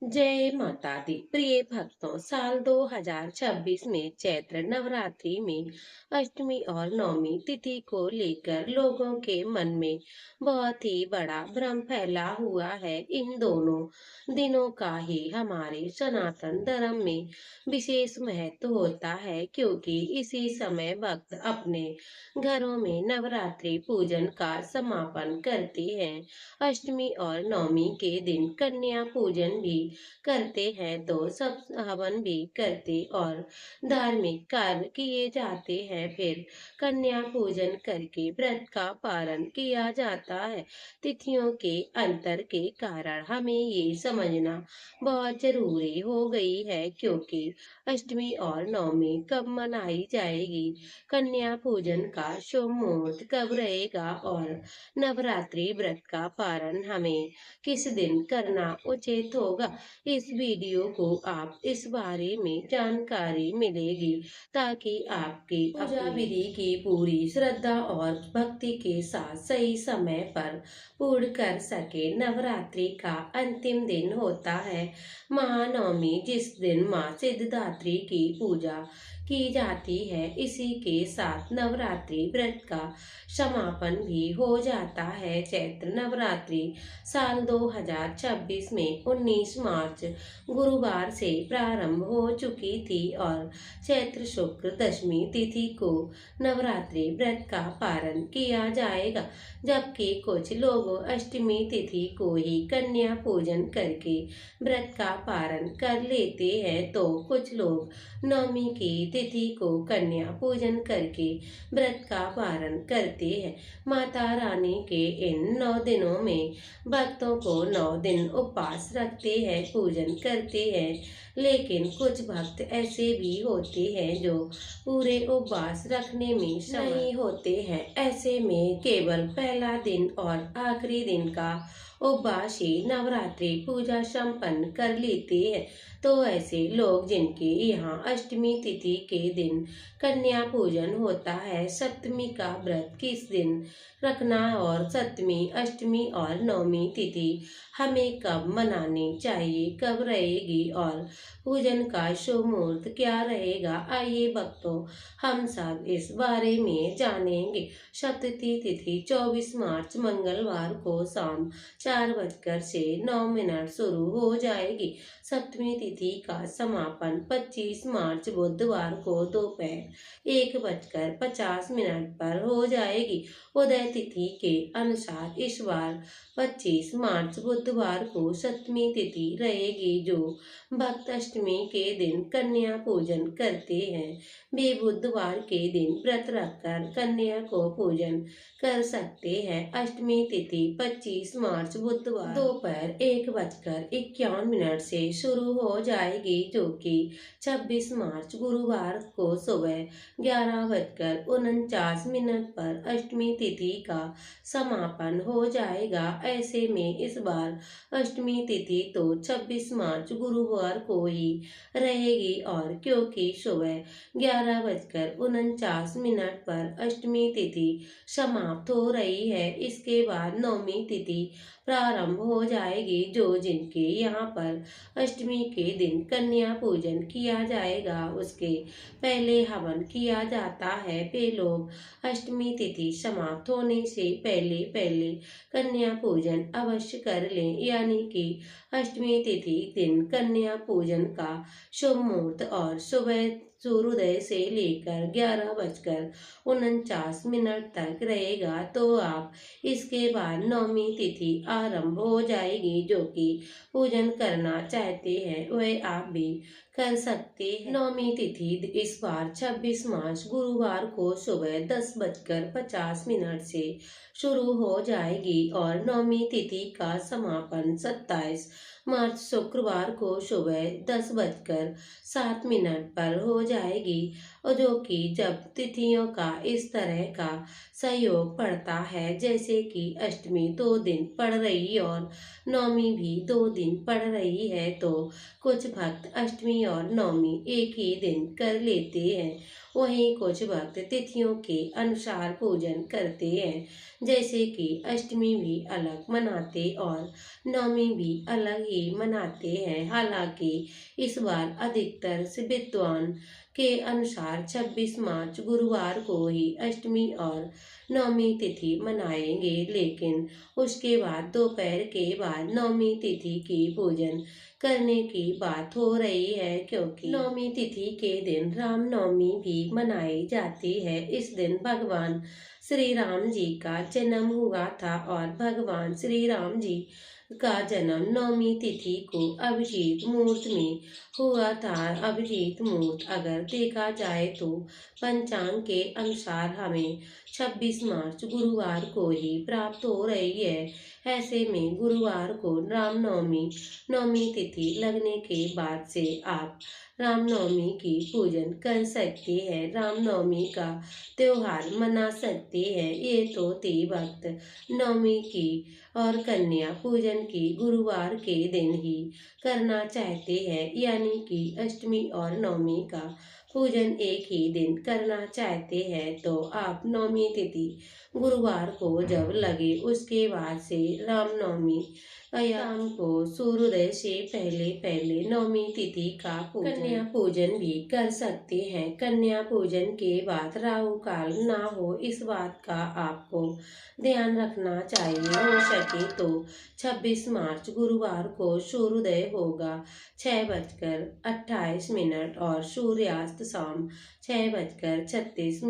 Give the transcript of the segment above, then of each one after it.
जय माता दी। प्रिय भक्तों, साल 2026 में चैत्र नवरात्रि में अष्टमी और नवमी तिथि को लेकर लोगों के मन में बहुत ही बड़ा भ्रम फैला हुआ है। इन दोनों दिनों का ही हमारे सनातन धर्म में विशेष महत्व होता है, क्योंकि इसी समय भक्त अपने घरों में नवरात्रि पूजन का समापन करते हैं। अष्टमी और नवमी के दिन कन्या पूजन भी करते हैं, तो सब हवन भी करते और धार्मिक कार्य किए जाते हैं। फिर कन्या पूजन करके व्रत का पारण किया जाता है। तिथियों के अंतर के कारण हमें ये समझना बहुत जरूरी हो गई है, क्योंकि अष्टमी और नवमी कब मनाई जाएगी, कन्या पूजन का शुभ मुहूर्त कब रहेगा और नवरात्रि व्रत का पारण हमें किस दिन करना उचित होगा। इस वीडियो को आप इस बारे में जानकारी मिलेगी, ताकि आपकी पूजा विधि की पूरी श्रद्धा और भक्ति के साथ सही समय पर पूर्ण कर सके। नवरात्रि का अंतिम दिन होता है महानवमी, जिस दिन माँ सिद्धिदात्री की पूजा की जाती है। इसी के साथ नवरात्रि व्रत का समापन भी हो जाता है। चैत्र नवरात्रि साल 2026 में 19 मार्च गुरुवार से प्रारंभ हो चुकी थी और चैत्र शुक्ल दशमी तिथि को नवरात्रि व्रत का पारण किया जाएगा, जबकि कुछ लोग अष्टमी तिथि को ही कन्या पूजन करके व्रत का पारण कर लेते हैं, तो कुछ लोग नवमी की तिथि को कन्या पूजन करके व्रत का पारण करते हैं। माता रानी के इन 9 दिनों में भक्तों को 9 दिन उपवास रखते हैं, पूजन करते हैं। लेकिन कुछ भक्त ऐसे भी होते हैं जो पूरे उपवास रखने में नहीं होते हैं। ऐसे में केवल पहला दिन और आखिरी दिन का उपवास ही नवरात्रि पूजा संपन्न कर लेते हैं। तो ऐसे लोग जिनके यहाँ अष्टमी तिथि के दिन कन्या पूजन होता है, सप्तमी का व्रत किस दिन रखना और सप्तमी, अष्टमी और नवमी तिथि हमें कब मनानी चाहिए, कब रहेगी और पूजन का शुभ मुहूर्त क्या रहेगा, आइए भक्तों हम सब इस बारे में जानेंगे। सप्तमी तिथि 24 मार्च मंगलवार को शाम 4:09 शुरू हो जाएगी। सप्तमी तिथि का समापन 25 मार्च बुधवार को दोपहर 1:50 पर हो जाएगी। उदय तिथि के अनुसार इस बार 25 मार्च बुधवार को सप्तमी तिथि रहेगी। जो भक्त अष्टमी के दिन कन्या पूजन करते हैं, वे बुधवार के दिन व्रत रखकर कन्या को पूजन कर सकते हैं। अष्टमी तिथि 25 मार्च बुधवार दोपहर 1:51 से शुरू हो जाएगी, जो कि 26 मार्च गुरुवार को सुबह 11:49 पर अष्टमी तिथि का समापन हो जाएगा। ऐसे में इस बार अष्टमी तिथि तो 26 मार्च गुरुवार को ही रहेगी, और क्योंकि सुबह 11:49 पर अष्टमी तिथि समाप्त हो रही है, इसके बाद नवमी तिथि प्रारंभ हो जाएगी। जो जिनके यहाँ पर अष्टमी के दिन कन्या पूजन किया जाएगा, उसके पहले हवन किया जाता है। वे लोग अष्टमी तिथि समाप्त होने से पहले पहले कन्या पूजन अवश्य कर लें, यानी कि अष्टमी तिथि दिन कन्या पूजन का शुभ मुहूर्त और सुबह सूर्योदय से लेकर 11:49 तक रहेगा। तो आप इसके बाद नवमी तिथि आरंभ हो जाएगी। जो कि पूजन करना चाहते हैं वह आप भी कर सकते हैं। नवमी तिथि इस बार 26 मार्च गुरुवार को सुबह 10:50 से शुरू हो जाएगी और नवमी तिथि का समापन 27 मार्च शुक्रवार को सुबह 10:07 पर हो जाएगी। और जो कि जब तिथियों का इस तरह का सहयोग पड़ता है, जैसे कि अष्टमी 2 दिन पड़ रही और नवमी भी 2 दिन पड़ रही है, तो कुछ भक्त अष्टमी और नवमी एक ही दिन कर लेते हैं। वहीं कुछ भक्त तिथियों के अनुसार पूजन करते हैं, जैसे कि अष्टमी भी अलग मनाते और नवमी भी अलग ही मनाते हैं। हालांकि इस बार अधिकतर से विद्वान के अनुसार 26 मार्च गुरुवार को ही अष्टमी और नवमी तिथि मनाएंगे, लेकिन उसके बाद दोपहर के बाद नवमी तिथि की पूजन करने की बात हो रही है, क्योंकि नवमी तिथि के दिन रामनवमी भी मनाई जाती है। इस दिन भगवान श्री राम जी का जन्म हुआ था और भगवान श्री राम जी का जन्म नवमी तिथि को अभिजीत मुहूर्त में हुआ था। अभिजीत मुहूर्त अगर देखा जाए तो पंचांग के अनुसार हमें 26 मार्च गुरुवार को ही प्राप्त हो रही है। ऐसे में गुरुवार को रामनवमी नवमी तिथि लगने के बाद से आप रामनवमी की पूजन कर सकते हैं, रामनवमी का त्योहार मना सकते हैं। ये तो थी भक्त नवमी की और कन्या पूजन की गुरुवार के दिन ही करना चाहते हैं, यानी कि अष्टमी और नवमी का पूजन एक ही दिन करना चाहते हैं, तो आप नवमी तिथि गुरुवार को जब लगे उसके बाद से रामनवमी शाम को सूर्योदय से पहले पहले नवमी तिथि का कन्या पूजन भी कर सकते हैं। कन्या पूजन के बाद राहु काल ना हो, इस बात का आपको ध्यान रखना चाहिए। हो सके तो 26 मार्च गुरुवार को सूर्योदय होगा 6:28 और सूर्यास्त शाम 6:36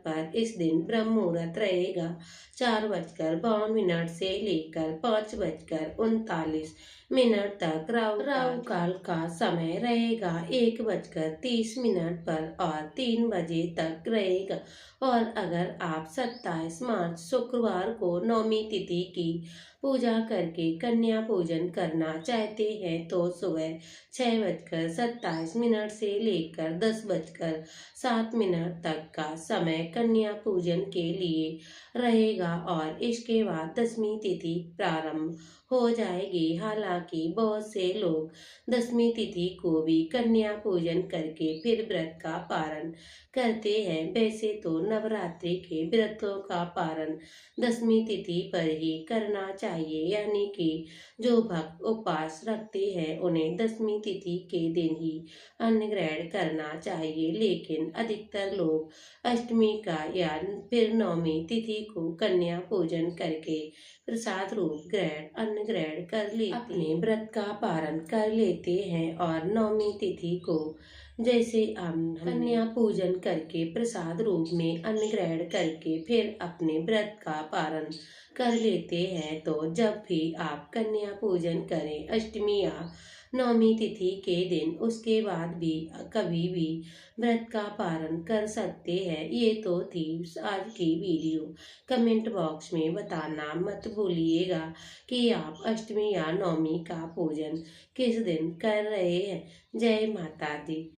पर। इस दिन ब्रह्म मुहूर्त रहेगा 4:52 से लेकर 5:39 तक। राहु काल का समय रहेगा 1:30 पर और 3 बजे तक रहेगा। और अगर आप 27 मार्च शुक्रवार को नवमी तिथि की पूजा करके कन्या पूजन करना चाहते हैं, तो सुबह 6:27 से लेकर 10:07 तक का समय कन्या पूजन के लिए रहेगा और इसके बाद दसवीं तिथि प्रारंभ हो जाएगी। हालांकि बहुत से लोग दसवीं तिथि को भी कन्या पूजन करके फिर व्रत का पारण करते हैं। वैसे तो नवरात्रि के व्रतों का पारण दसवीं तिथि पर ही करना चाहिए, यानी कि जो भक्त उपवास रखते हैं उन्हें दसवीं तिथि के दिन ही अन्न ग्रहण करना चाहिए, लेकिन अधिकतर लोग अष्टमी का या फिर नवमी तिथि को कन्या पूजन करके प्रसाद रूप अन्न ग्रहण कर लेते अपने व्रत का पारण कर लेते हैं। और नवमी तिथि को जैसे हम कन्या पूजन करके प्रसाद रूप में अन्न ग्रहण करके फिर अपने व्रत का पारण कर लेते हैं, तो जब भी आप कन्या पूजन करें अष्टमी या नवमी तिथि के दिन, उसके बाद भी कभी भी व्रत का पारण कर सकते हैं। ये तो थी आज की वीडियो। कमेंट बॉक्स में बताना मत भूलिएगा कि आप अष्टमी या नवमी का पूजन किस दिन कर रहे हैं। जय माता दी।